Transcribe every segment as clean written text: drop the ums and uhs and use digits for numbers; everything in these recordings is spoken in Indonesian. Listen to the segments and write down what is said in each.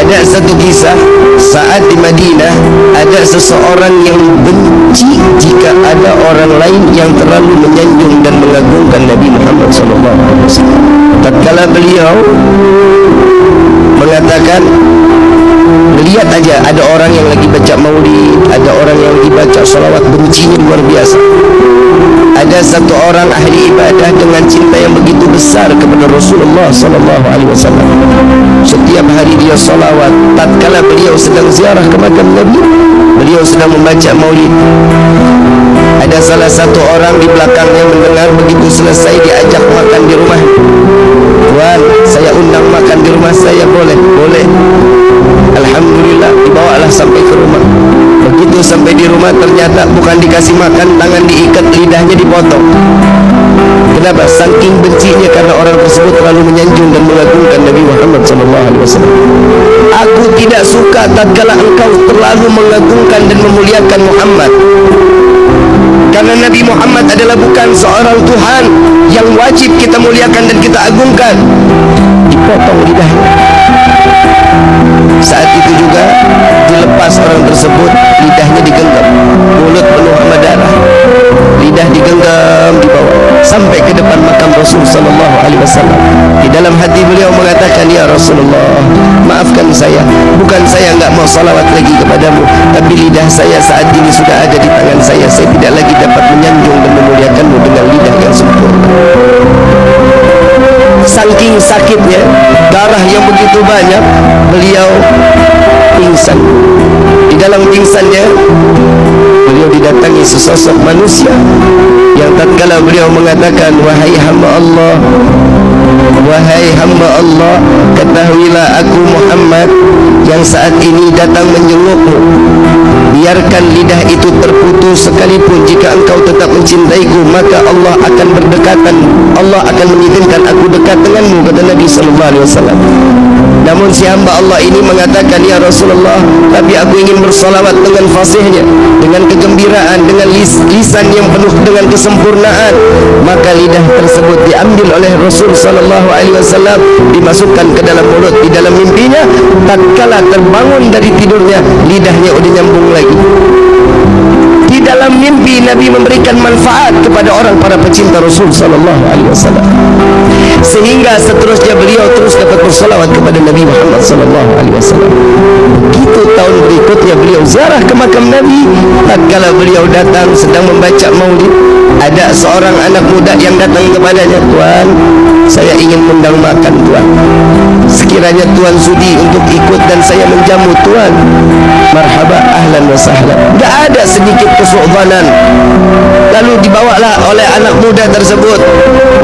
Ada satu kisah saat di Madinah ada seseorang yang benci jika ada orang lain yang terlalu menyanjung dan mengagungkan Nabi Muhammad SAW. Tatkala beliau mengatakan, lihat aja ada orang yang lagi baca maulid, ada orang yang lagi baca salawat, bencinya luar biasa. Ada satu orang ahli ibadah dengan cinta yang begitu besar kepada Rasulullah SAW. Setiap hari dia salawat. Tatkala beliau sedang ziarah ke makam Nabi, beliau sedang membaca maulid, ada salah satu orang di belakangnya mendengar. Begitu selesai diajak makan di rumah. Tuan, saya undang makan di rumah saya, boleh? Boleh. Alhamdulillah, dibawalah sampai ke rumah. Begitu sampai di rumah ternyata bukan dikasih makan, tangan diikat, lidahnya dipotong. Kenapa? Saking bencinya karena orang tersebut terlalu menyanjung dan mengagungkan Nabi Muhammad SAW. Aku tidak suka tatkala engkau terlalu mengagungkan dan memuliakan Muhammad, karena Nabi Muhammad adalah bukan seorang Tuhan yang wajib kita muliakan dan kita agungkan. Dipotong lidahnya. Saat itu juga dilepas orang tersebut, lidahnya digenggam, mulut penuh sama darah, lidah digenggam, dibawa sampai ke depan makam Rasul SAW. Di dalam hati beliau mengatakan, ya Rasulullah, maafkan saya, bukan saya enggak mau salawat lagi kepadamu, tapi lidah saya saat ini sudah ada di tangan saya tidak lagi dapat menyanjung dan memuliakanmu dengan lidah yang sempurna. Saking sakitnya, darah yang begitu banyak, beliau pingsan. Di dalam pingsannya, beliau didatangi sesosok manusia yang tatkala beliau mengatakan, wahai hamba Allah, wahai hamba Allah, ketahuilah aku Muhammad yang saat ini datang menjengukmu. Biarkan lidah itu terputus sekalipun, jika engkau tetap mencintaiku, maka Allah akan berdekatan, Allah akan mengizinkan aku dekat denganmu, kata Nabi SAW. Namun si hamba Allah ini mengatakan, ya Rasulullah, tapi aku ingin bersalawat dengan fasihnya, dengan kegembiraan, dengan lisan yang penuh dengan kesempurnaan. Maka lidah tersebut diambil oleh Rasul SAW, dimasukkan ke dalam mulut. Di dalam mimpinya, tatkala terbangun dari tidurnya, lidahnya udah nyambung lagi. Di dalam mimpi Nabi memberikan manfaat kepada orang para pecinta Rasul SAW, sehingga seterusnya beliau terus dapat bersalawat kepada Nabi Muhammad SAW. Begitu tahun berikutnya beliau ziarah ke makam Nabi. Tatkala beliau datang sedang membaca maulid, ada seorang anak muda yang datang kepadanya, Tuan, saya ingin undang makan Tuan, sekiranya Tuan sudi untuk ikut dan saya menjamu Tuan, marhaba, ahlan wa sahlan. Tidak ada sedikit kesu'banan. Lalu dibawalah oleh anak muda tersebut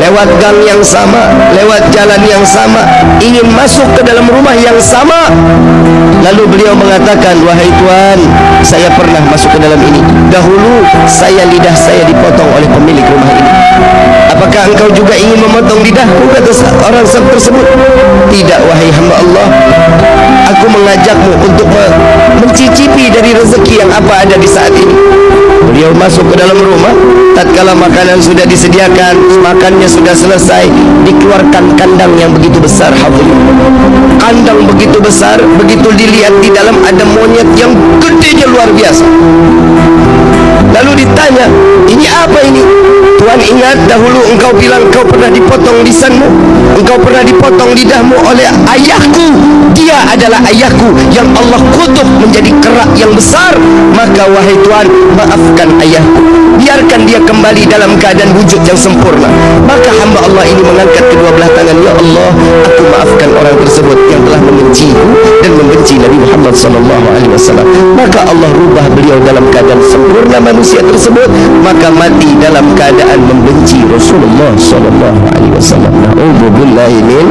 lewat gang yang sama, lewat jalan yang sama, ingin masuk ke dalam rumah yang sama. Lalu beliau mengatakan, wahai Tuan, saya pernah masuk ke dalam ini. Dahulu lidah saya dipotong oleh pemilik rumah ini. Apakah engkau juga ingin memotong lidahku, kata orang tersebut. Tidak, wahai hamba Allah, aku mengajakmu untuk mencicipi dari rezeki yang apa ada di saat ini. Beliau masuk ke dalam rumah. Tatkala makanan sudah disediakan, makannya sudah selesai, dikeluarkan kandang yang begitu besar. Kandang begitu besar, begitu dilihat di dalam ada monyet yang gedenya luar biasa. Lalu ditanya, ini apa ini? Tuan, ingat dahulu engkau bilang engkau pernah dipotong lisanmu, engkau pernah dipotong lidahmu oleh ayahku. Dia adalah ayahku yang Allah kutuk menjadi kerak yang besar. Maka wahai Tuan, maafkan ayahku, biarkan dia kembali dalam keadaan wujud yang sempurna. Maka hamba Allah ini mengangkat kedua belah tangan, ya Allah, aku maafkan orang tersebut yang telah membenciku dan membenci Nabi Muhammad SAW. Maka Allah rubah beliau dalam keadaan sempurna manusia tersebut, maka mati dalam keadaan membenci Rasulullah SAW. Na'udzubillahi min